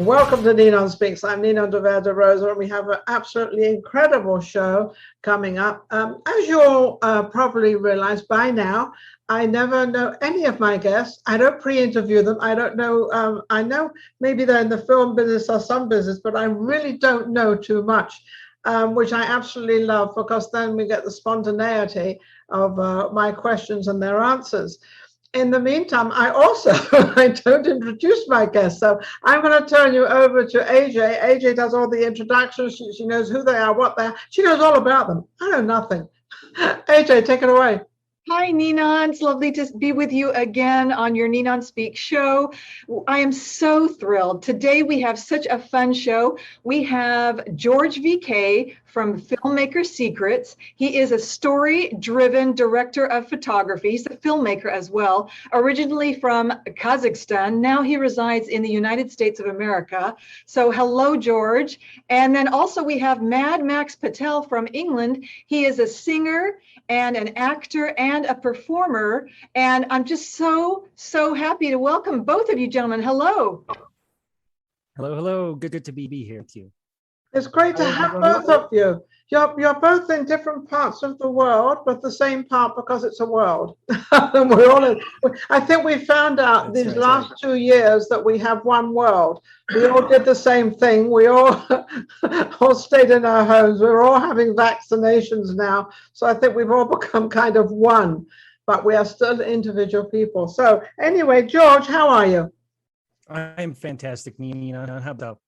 Welcome to NinonSpeaks. I'm Ninon de Rosa, and we have an absolutely incredible show coming up. As you all probably realize by now, I never know any of my guests. I don't pre-interview them. I don't know. I know maybe they're in the film business or some business, but I really don't know too much, which I absolutely love, because then we get the spontaneity of my questions and their answers. In the meantime, I don't introduce my guests. So I'm going to turn you over to AJ. AJ does all the introductions. She knows who they are, what they are. She knows all about them. I know nothing. AJ, take it away. Hi, Ninon. It's lovely to be with you again on your NinonSpeaks show. I am so thrilled. Today we have such a fun show. We have George VK from Filmmaker Secrets. He is a story-driven director of photography. He's a filmmaker as well, originally from Kazakhstan. Now he resides in the United States of America. So hello, George. And then also we have MadMax Patel from England. He is a singer and an actor and a performer. And I'm just so happy to welcome both of you gentlemen. Hello. Hello. Good to be here with you. It's great to have both of you. You're both in different parts of the world, but the same part, because it's a world. And we're all in, I think we found out these last 2 years that we have one world. We all did the same thing. We all stayed in our homes. We're all having vaccinations now. So I think we've all become kind of one, but we are still individual people. So anyway, George, how are you? I'm fantastic, Nina. How about?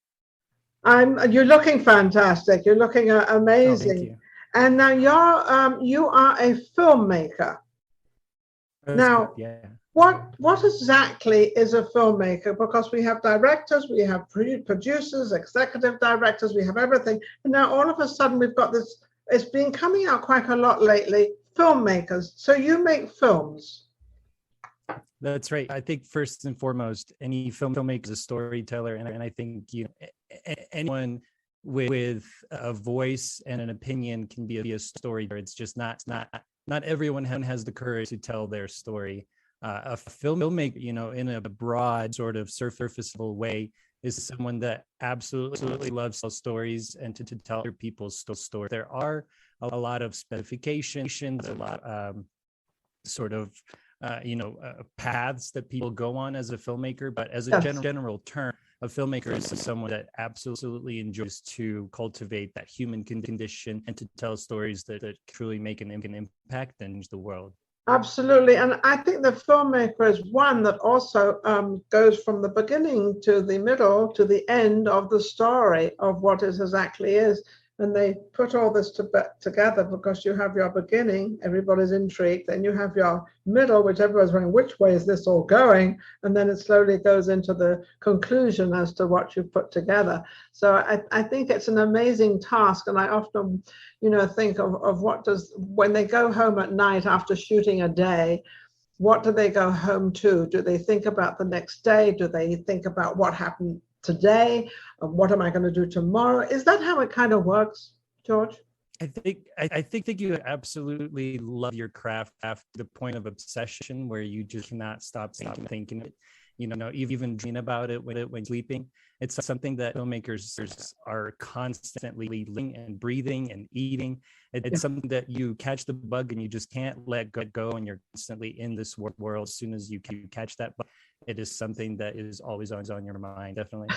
You're looking fantastic. You're looking amazing. Oh, thank you. And now you are a filmmaker. Now, yeah. What exactly is a filmmaker? Because we have directors, we have producers, executive directors, we have everything. And now all of a sudden we've got this, it's been coming out quite a lot lately, filmmakers. So you make films. That's right. I think first and foremost, any filmmaker is a storyteller, and I think anyone with a voice and an opinion can be a storyteller. It's just not everyone has the courage to tell their story. A filmmaker, in a broad sort of surface level way, is someone that absolutely loves to tell stories and to tell other people's stories. There are a lot of specifications, a lot paths that people go on as a filmmaker, but as a general term, a filmmaker is someone that absolutely enjoys to cultivate that human condition and to tell stories that truly make an impact and change the world. Absolutely. And I think the filmmaker is one that also goes from the beginning to the middle to the end of the story of what it exactly is. And they put all this together, because you have your beginning, everybody's intrigued, then you have your middle, which everyone's wondering, which way is this all going? And then it slowly goes into the conclusion as to what you've put together. So I think it's an amazing task. And I often, think of when they go home at night after shooting a day, what do they go home to? Do they think about the next day? Do they think about what happened today? What am I going to do tomorrow? Is that how it kind of works, George? I think you absolutely love your craft to the point of obsession where you just cannot stop thinking it. Even dream about it when sleeping. It's something that filmmakers are constantly living and breathing and eating. It's something that you catch the bug and you just can't let go, and you're constantly in this world. As soon as you catch that bug, it is something that is always on your mind, definitely.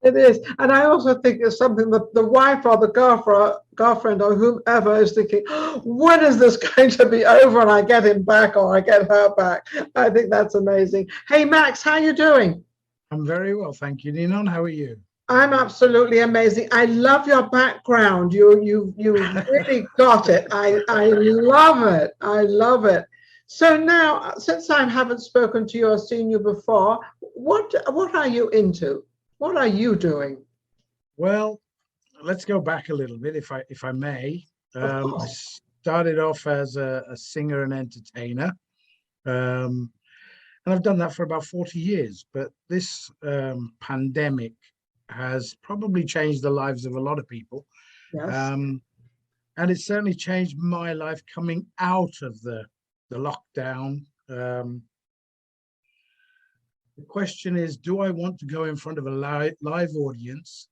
It is. And I also think it's something that the wife or the girlfriend or whomever is thinking, when is this going to be over and I get him back or I get her back? I think that's amazing. Hey, Max, how you doing? I'm very well, thank you. Ninon, how are you? I'm absolutely amazing. I love your background. You really got it. I love it. I love it. So now, since I haven't spoken to you or seen you before, what are you into? What are you doing? Well, let's go back a little bit, if I may. I started off as a singer and entertainer, and I've done that for about 40 years. But this pandemic has probably changed the lives of a lot of people. Yes. And it's certainly changed my life coming out of the lockdown. The question is, do I want to go in front of a live audience,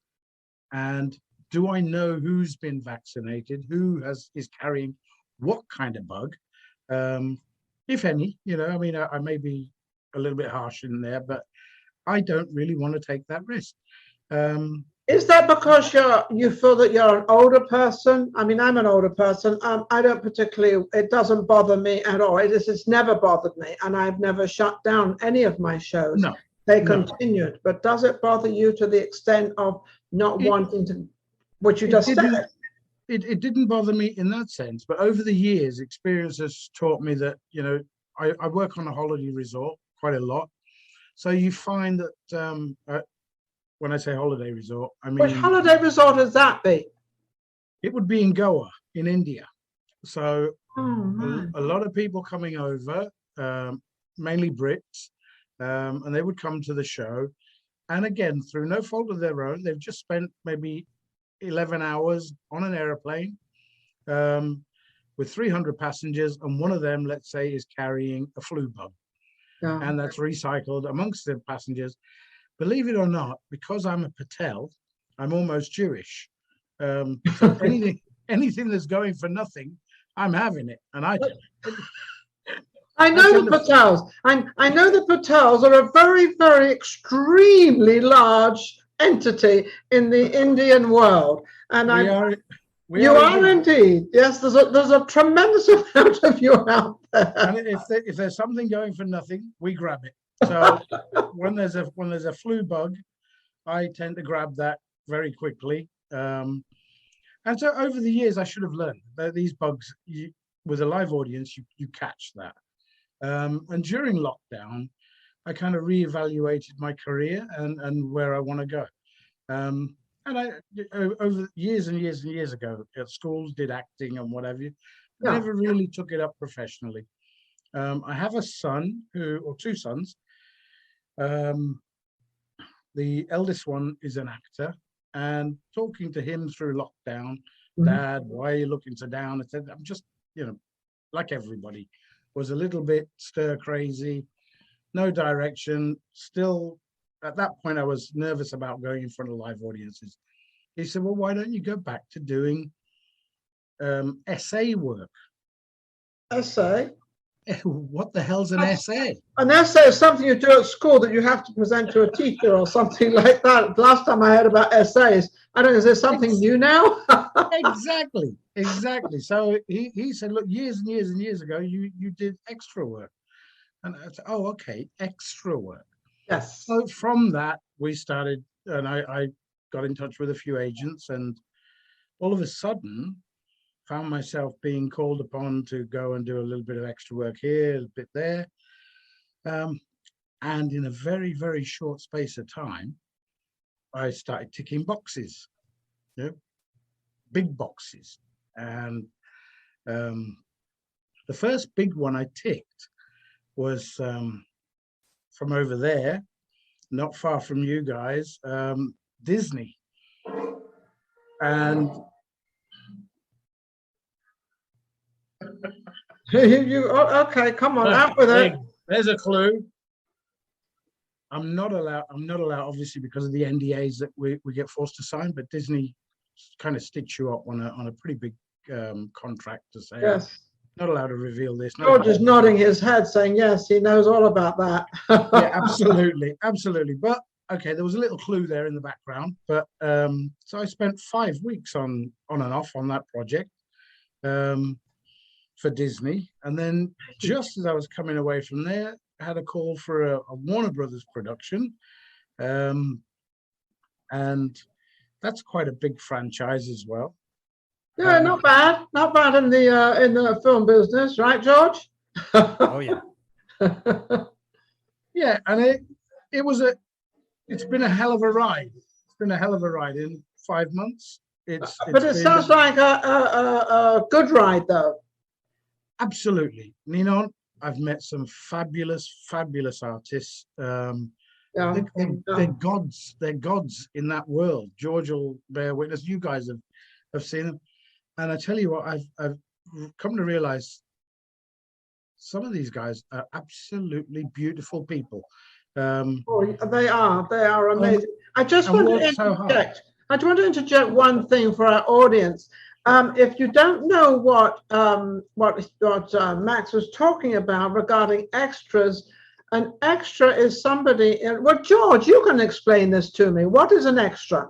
and do I know who's been vaccinated, who is carrying what kind of bug, if any? You know, I mean, I may be a little bit harsh in there, but I don't really want to take that risk. Is that because you feel that you're an older person? I mean, I'm an older person. I don't particularly, it doesn't bother me at all. It's never bothered me, and I've never shut down any of my shows. No, they no. continued. But does it bother you to the extent of not wanting to, what you just said? It didn't bother me in that sense, but over the years, experience has taught me that, you know, I work on a holiday resort quite a lot. So you find that when I say holiday resort, I mean... Which holiday resort is that be? It would be in Goa, in India. So a lot of people coming over, mainly Brits, and they would come to the show. And again, through no fault of their own, they've just spent maybe 11 hours on an airplane with 300 passengers, and one of them, let's say, is carrying a flu bug. Yeah. And that's recycled amongst the passengers. Believe it or not, because I'm a Patel, I'm almost Jewish. So anything that's going for nothing, I'm having it, and I know the Patels. I know the Patels are a very, very extremely large entity in the Indian world, and you are indeed. Yes, there's a tremendous amount of you out there. And if there's something going for nothing, we grab it. So when there's a flu bug, I tend to grab that very quickly. And so over the years, I should have learned that these bugs, with a live audience, you catch that. And during lockdown, I kind of reevaluated my career and where I want to go. And I, over years and years and years ago, at schools, did acting and whatever. I never really took it up professionally. I have a son or two sons. The eldest one is an actor, and talking to him through lockdown, Dad, why are you looking so down? I said, I'm just, you know, like everybody, was a little bit stir crazy, no direction. Still, at that point, I was nervous about going in front of live audiences. He said, well, why don't you go back to doing essay work? Essay? What the hell's an essay? An essay is something you do at school that you have to present to a teacher or something like that. Last time I heard about essays, I don't know, is there something new now? Exactly. So he said, look, years and years and years ago, you did extra work. And I said, oh, okay, extra work. Yes. So from that, we started, and I got in touch with a few agents, and all of a sudden, found myself being called upon to go and do a little bit of extra work here, a bit there. And in a very, very short space of time, I started ticking boxes, you know, big boxes. And the first big one I ticked was from over there, not far from you guys, Disney. And okay, come on, out with it. There's a clue. I'm not allowed, obviously, because of the NDAs that we get forced to sign, but Disney kind of stitch you up on a pretty big contract to say, yes, not allowed to reveal this. George is nodding his head saying, yes, he knows all about that. Yeah, absolutely. But okay, there was a little clue there in the background. But so I spent 5 weeks on and off on that project. For Disney, and then just as I was coming away from there, I had a call for a Warner Brothers production, and that's quite a big franchise as well. Yeah, not bad in the film business, right, George? Oh yeah. Yeah, and it's been a hell of a ride. It's been a hell of a ride in 5 months. But it sounds like a good ride, though. Absolutely. Ninon, I've met some fabulous artists. They're gods. They're gods in that world. George will bear witness. You guys have seen them. And I tell you what, I've come to realize some of these guys are absolutely beautiful people. Oh, they are amazing. I just want to interject. hard. I just want to interject one thing for our audience. If you don't know what Max was talking about regarding extras, an extra is somebody. Well, George, you can explain this to me. What is an extra?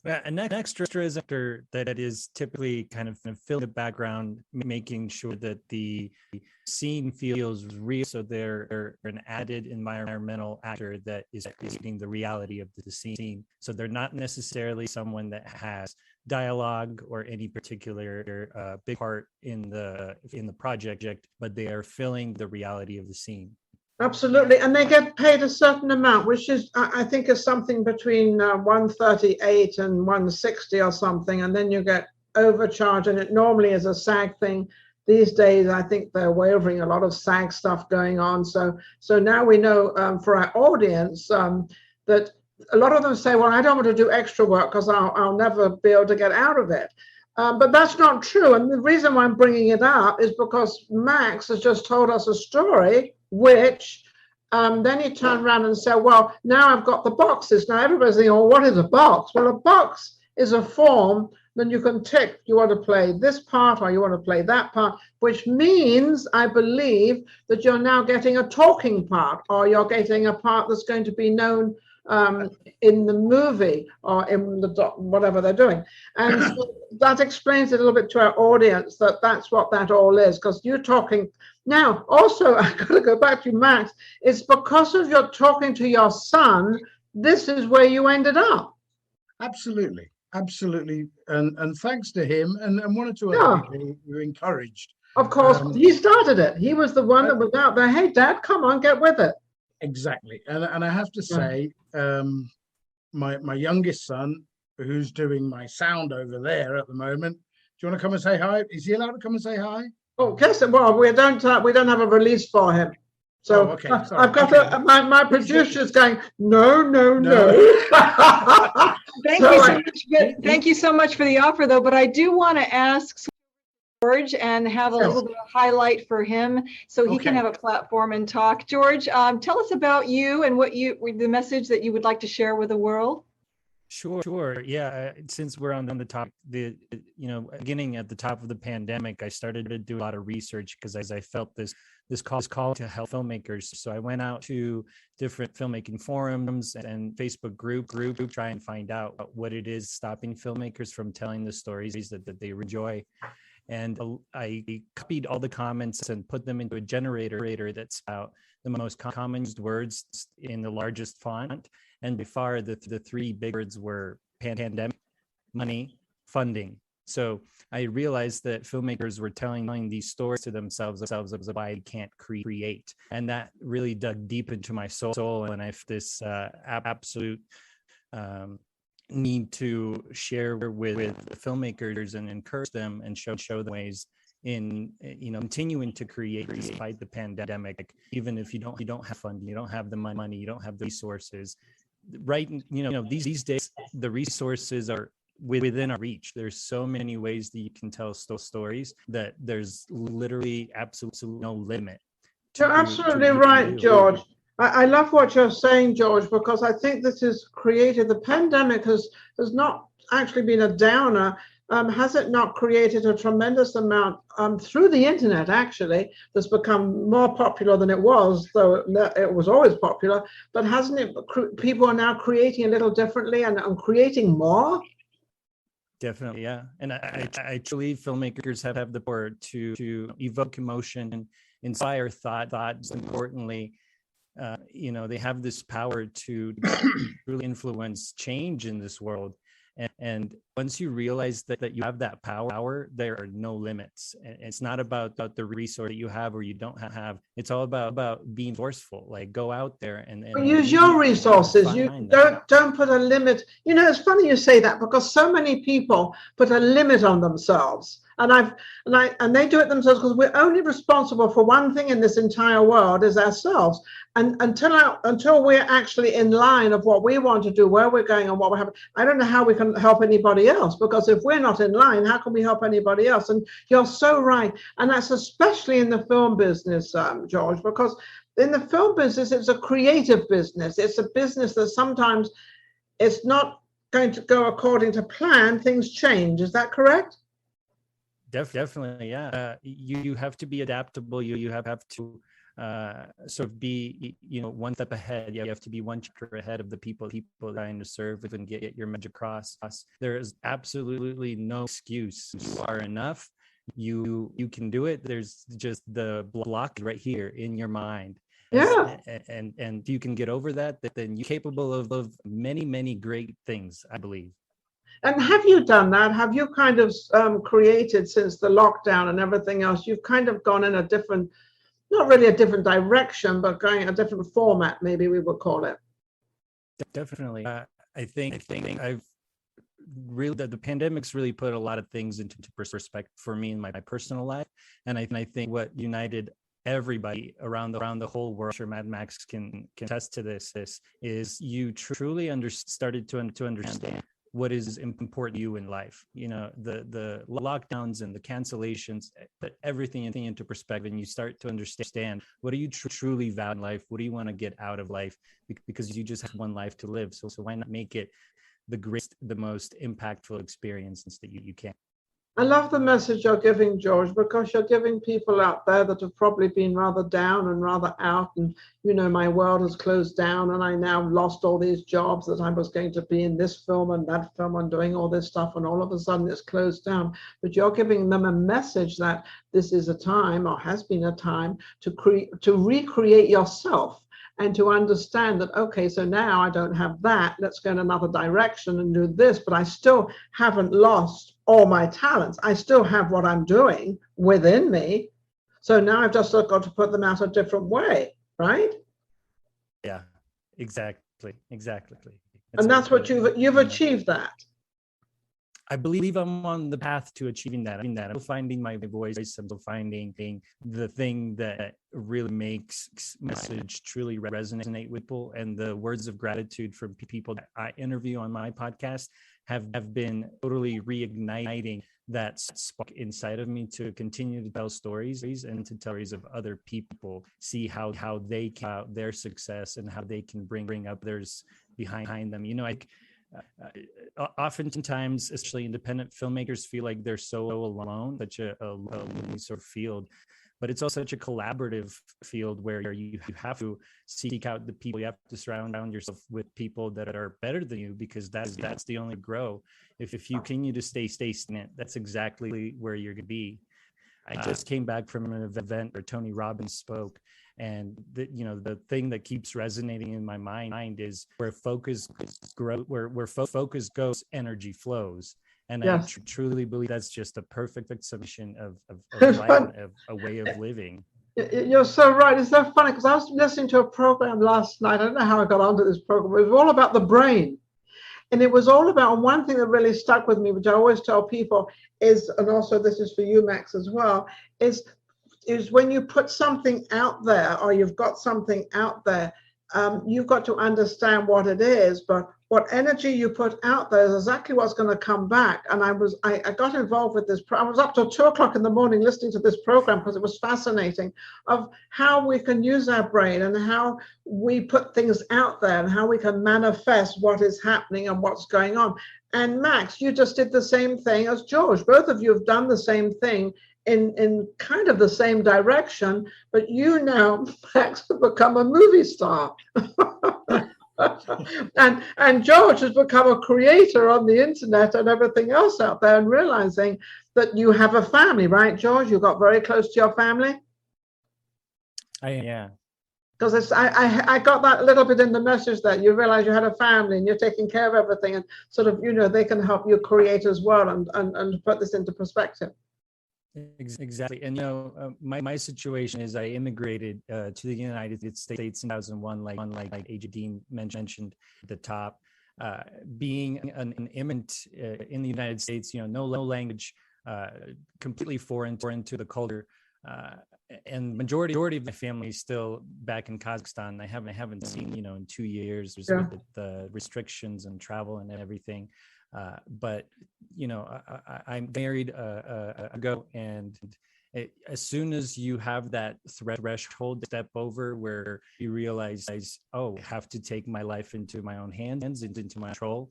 Yeah, an extra is actor that is typically kind of fill the background, making sure that the scene feels real. So they're an added environmental actor that is creating the reality of the scene. So they're not necessarily someone that has dialogue or any particular big part in the project, but they are filling the reality of the scene. Absolutely, and they get paid a certain amount, which is, I think, is something between 138 and 160 or something, and then you get overcharged, and it normally is a SAG thing. These days, I think they're waiving a lot of SAG stuff going on. So now we know for our audience that a lot of them say, well, I don't want to do extra work because I'll never be able to get out of it. But that's not true. And the reason why I'm bringing it up is because Max has just told us a story, which then he turned around and said, well, now I've got the boxes. Now everybody's thinking, oh, what is a box? Well, a box is a form. Then you can tick, you want to play this part or you want to play that part, which means, I believe, that you're now getting a talking part, or you're getting a part that's going to be known in the movie or in the whatever they're doing. And so that explains it a little bit to our audience, that that's what that all is, because you're talking now. Also, I've got to go back to Max. It's because of your talking to your son, this is where you ended up. Absolutely. And thanks to him and one or two other people who encouraged. Of course, he started it. He was the one that was out there. Hey, Dad, come on, get with it. Exactly. And I have to say, my youngest son, who's doing my sound over there at the moment, do you want to come and say hi? Is he allowed to come and say hi? Oh, yes. Well, we don't have a release for him. So okay. I've got my producer's going, no. Thank you so much for the offer, though. But I do want to ask George and have a little bit of highlight for him so he can have a platform and talk. George, tell us about you and the message that you would like to share with the world. Sure. Yeah. Since we're on the topic, beginning at the top of the pandemic, I started to do a lot of research because as I felt this call to help filmmakers. So I went out to different filmmaking forums and Facebook group try and find out what it is stopping filmmakers from telling the stories that they enjoy. And I copied all the comments and put them into a generator that's out the most common used words in the largest font. And by far, the three big words were pandemic, money, funding. So I realized that filmmakers were telling these stories to themselves of why I can't create. And that really dug deep into my soul. And I have this absolute need to share with filmmakers and encourage them and show them ways in continuing to create despite the pandemic, even if you don't have funding, you don't have the money, you don't have the resources. Right, these days the resources are within our reach. There's so many ways that you can tell stories that there's literally absolutely no limit. You're absolutely right, George. I love what you're saying, George, because I think this has created, the pandemic has not actually been a downer. Has it not created a tremendous amount through the internet, actually, that's become more popular than it was, though it was always popular, but hasn't it, people are now creating a little differently and creating more? Definitely, yeah. And I believe filmmakers have the power to evoke emotion and inspire thoughts. Importantly, they have this power to really influence change in this world. And once you realize that you have that power, there are no limits. And it's not about the resource that you have or you don't have. It's all about being forceful. Like, go out there and use your resources. You don't put a limit. It's funny you say that, because so many people put a limit on themselves. And they do it themselves, because we're only responsible for one thing in this entire world, is ourselves. And until we're actually in line of what we want to do, where we're going and what we're having, I don't know how we can help anybody else, because if we're not in line, how can we help anybody else? And you're so right. And that's especially in the film business, George, because in the film business, it's a creative business. It's a business that sometimes it's not going to go according to plan. Things change. Is that correct? Definitely, yeah. You have to be adaptable. You have to sort of be, one step ahead. You have to be one chapter ahead of the people trying to serve and get your message across. There is absolutely no excuse. You are enough. You can do it. There's just the block right here in your mind. Yeah. And if you can get over that, then you're capable of many, many great things, I believe. And have you done that? Have you kind of created, since the lockdown and everything else, you've kind of gone in a different, not really a different direction, but going a different format, maybe we would call it? Definitely. I think I've really, the pandemic's really put a lot of things into perspective for me in my personal life. And I think what united everybody around the whole world, I'm sure MadMax can attest to this, is you truly started to understand what is important to you in life. The lockdowns and the cancellations put everything into perspective, and you start to understand what do you truly value in life, what do you want to get out of life, because you just have one life to live. So why not make it the most impactful experience that you can. I love the message you're giving, George, because you're giving people out there that have probably been rather down and rather out, and my world has closed down, and I now lost all these jobs that I was going to be in this film and that film and doing all this stuff, and all of a sudden it's closed down. But you're giving them a message that this is a time, or has been a time, to recreate yourself. And to understand that, okay, so now I don't have that, let's go in another direction and do this, but I still haven't lost all my talents. I still have what I'm doing within me. So now I've just got to put them out a different way, right? Yeah, exactly. And that's what you've achieved that. I believe I'm on the path to achieving that. I'm still finding my voice. I'm still finding the thing that really makes message truly resonate with people. And the words of gratitude from people that I interview on my podcast have been totally reigniting that spark inside of me to continue to tell stories and to tell stories of other people, see how they can out their success and how they can bring up theirs behind them. Oftentimes, especially independent filmmakers, feel like they're so alone, such a lonely sort of field. But it's also such a collaborative field where you have to seek out the people. You have to surround yourself with people that are better than you, because that's the only grow. If you continue to stay stagnant, that's exactly where you're going to be. I just came back from an event where Tony Robbins spoke, and the thing that keeps resonating in my mind is where focus focus goes, energy flows. And yes. I truly believe that's just a perfect summation of life, of a way of living. You're so right. It's so funny, because I was listening to a program last night. I don't know how I got onto this program. It was all about the brain. And it was all about, and one thing that really stuck with me, which I always tell people is, and also this is for you, Max, as well, is when you put something out there, or you've got something out there, you've got to understand what it is, but what energy you put out there is exactly what's going to come back. And I got involved with this. I was up till 2:00 in the morning listening to this program, because it was fascinating, of how we can use our brain and how we put things out there and how we can manifest what is happening and what's going on. And Max, you just did the same thing as George. Both of you have done the same thing in kind of the same direction, but you now, Max, have become a movie star. and George has become a creator on the internet and everything else out there, and realizing that you have a family, right, George? You got very close to your family? Yeah. Because I got that a little bit in the message, that you realize you had a family and you're taking care of everything, and sort of, they can help you create as well, and put this into perspective. Exactly. And my situation is I immigrated to the United States in 2001, like Dean mentioned at the top. Being an immigrant in the United States, no language, completely foreign to the culture. And majority of my family is still back in Kazakhstan. I haven't seen, in 2 years with the restrictions and travel and everything. But I'm married ago, and as soon as you have that threshold step over where you realize, oh, I have to take my life into my own hands, into my control,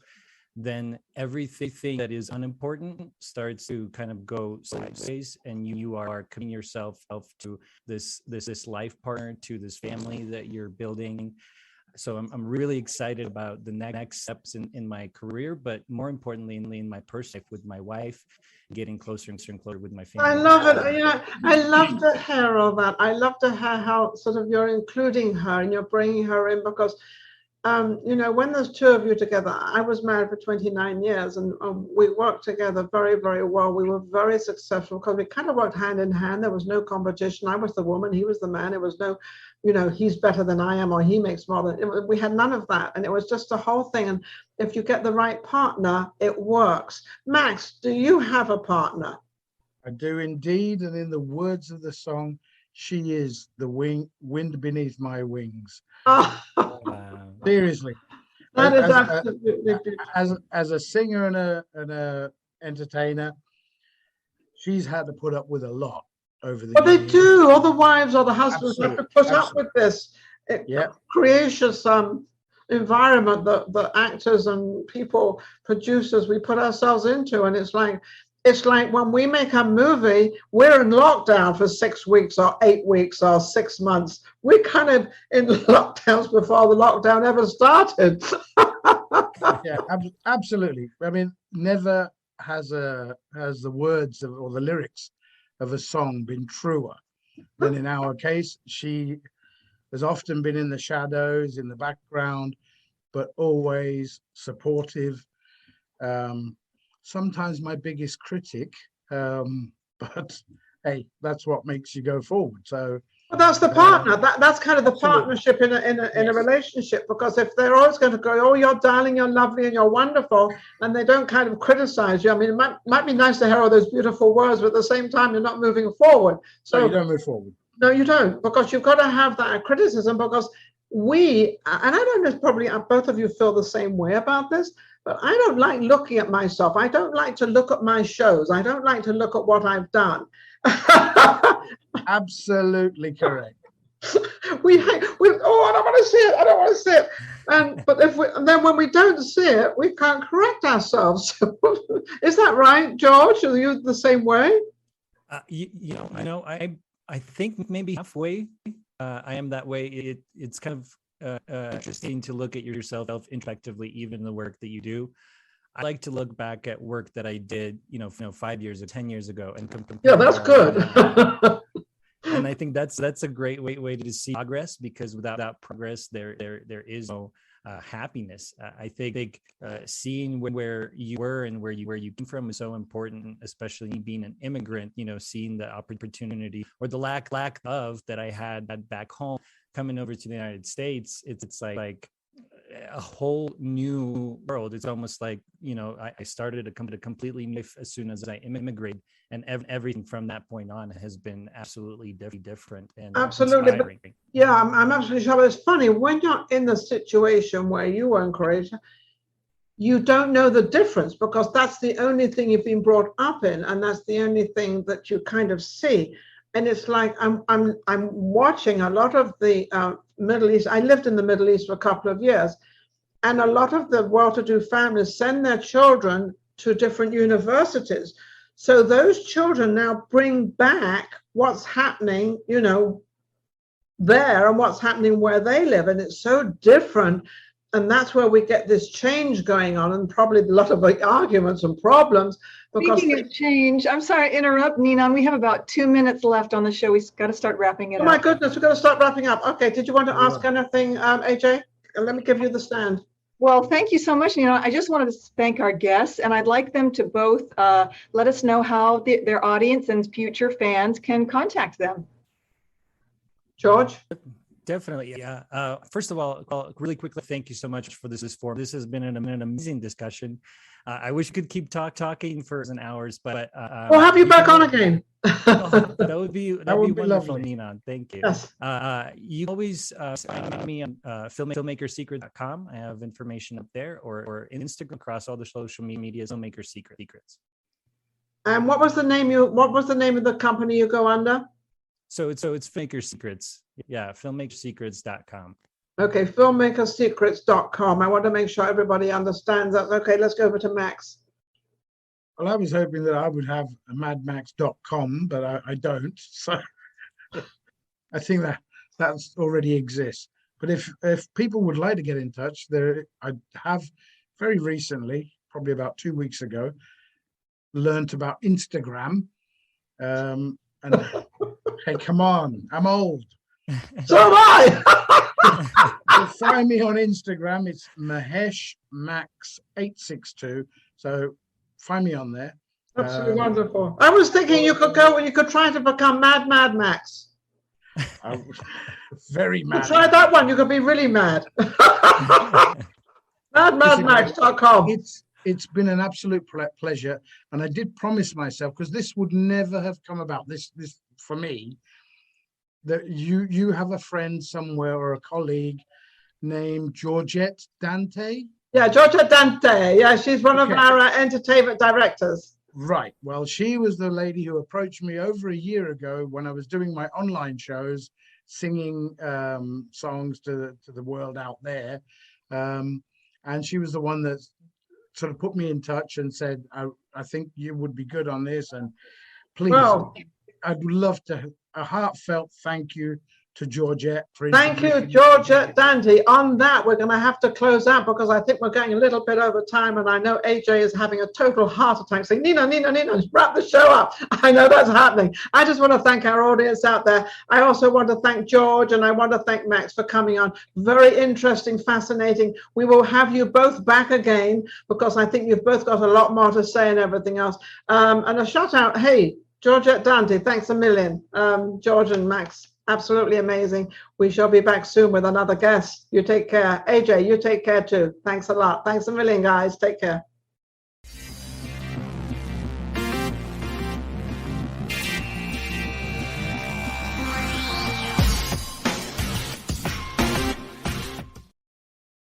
then everything that is unimportant starts to kind of go sideways, and you are committing yourself to this life partner, to this family that you're building. So I'm really excited about the next steps in my career, but more importantly in my personal life with my wife, getting closer and closer with my family. I love it. I love to hear all that. I love to hear how sort of you're including her and you're bringing her in, because when there's two of you together, I was married for 29 years, and we worked together very, very well. We were very successful because we kind of worked hand in hand. There was no competition. I was the woman, he was the man. It was no, he's better than I am, or he makes more than. We had none of that, and it was just the whole thing. And if you get the right partner, it works. Max, do you have a partner? I do indeed, and in the words of the song, she is the wind beneath my wings. Oh. Wow. Seriously, That is absolutely as a singer and a entertainer, she's had to put up with a lot over the years. They do. All the wives or the husbands have to put up with this. It creates some environment that the actors and people, producers, we put ourselves into, and it's like when we make a movie, we're in lockdown for 6 weeks or 8 weeks or 6 months. We're kind of in lockdowns before the lockdown ever started. Yeah, absolutely. I mean, never has the words or the lyrics of a song been truer than in our case. She has often been in the shadows, in the background, but always supportive. Sometimes my biggest critic, but hey, that's what makes you go forward. So well, that's the partner. That's kind of the absolutely. partnership in a relationship, because if they're always going to go, oh, you're darling, you're lovely, and you're wonderful, and they don't kind of criticize you. I mean, it might be nice to hear all those beautiful words, but at the same time, you're not moving forward. So you don't move forward. No, you don't, because you've got to have that criticism, because and I don't know, probably both of you feel the same way about this, but I don't like looking at myself. I don't like to look at my shows. I don't like to look at what I've done. Absolutely correct. I don't want to see it. I don't want to see it. But then when we don't see it, we can't correct ourselves. Is that right, George? Are you the same way? I think maybe halfway. I am that way. It's kind of interesting to look at yourself introspectively, even the work that you do. I like to look back at work that I did, 5 years or 10 years ago, and compare. Yeah, that's good. And I think that's a great way to see progress, because without progress, there is no happiness. I think seeing where you were and where you came from is so important, especially being an immigrant. Seeing the opportunity or the lack of that I had back home, coming over to the United States. It's like a whole new world. It's almost like I started a completely new life as soon as I immigrated, and everything from that point on has been absolutely different and absolutely inspiring. Yeah, I'm absolutely sure. But it's funny, when you're in the situation where you were in Croatia, you don't know the difference, because that's the only thing you've been brought up in, and that's the only thing that you kind of see. And it's like I'm watching a lot of the Middle East. I lived in the Middle East for a couple of years, and a lot of the well-to-do families send their children to different universities. So those children now bring back what's happening, there and what's happening where they live, and it's so different. And that's where we get this change going on, and probably a lot of arguments and problems. Speaking of change, I'm sorry to interrupt, Ninon. We have about 2 minutes left on the show. We've got to start wrapping it up. Oh my goodness, we've got to start wrapping up. Okay, did you want to ask anything, AJ? Let me give you the stand. Well, thank you so much, Ninon. I just wanted to thank our guests, and I'd like them to both let us know how their audience and future fans can contact them. George? Definitely, yeah. First of all, really quickly, thank you so much for this forum. This has been an amazing discussion. I wish we could keep talking for hours, but We'll have you back on again. that would be wonderful, lovely. Ninon. Thank you. Yes. You always find me on filmmakersecret.com. I have information up there, or Instagram, across all the social media, Filmmaker Secrets. And what was the name of the company you go under? So it's Filmmaker Secrets. Yeah, filmmakersecrets.com. Okay, filmmakersecrets.com. I want to make sure everybody understands that. Okay, let's go over to Max. Well, I was hoping that I would have a madmax.com, but I don't. So I think that already exists. But if people would like to get in touch, I have very recently, probably about 2 weeks ago, learned about Instagram. And hey, come on, I'm old. So am I. So find me on Instagram. It's MaheshMax862. So find me on there. Absolutely wonderful. I was thinking you could try to become MadMax. Very mad. Try that one. You could be really mad. MadMax.com. It's been an absolute pleasure, and I did promise myself, because this would never have come about. This for me, that you have a friend somewhere or a colleague named Georgette Dante. Yeah, Georgette Dante. Yeah, she's one of our entertainment directors. Right. Well, she was the lady who approached me over a year ago when I was doing my online shows, singing songs to the world out there, and she was the one that sort of put me in touch and said, I think you would be good on this, and please, I'd love to. A heartfelt thank you to Georgette for thank you, Georgette Dante. On that, we're going to have to close out because I think we're going a little bit over time, and I know AJ is having a total heart attack saying, Ninon, wrap the show up. I know that's happening. I just want to thank our audience out there. I also want to thank George, and I want to thank Max for coming on. Very interesting, fascinating. We will have you both back again because I think you've both got a lot more to say and everything else. And a shout out, hey, Georgette Dante, thanks a million. George and Max, absolutely amazing. We shall be back soon with another guest. You take care. AJ, you take care too. Thanks a lot. Thanks a million, guys. Take care.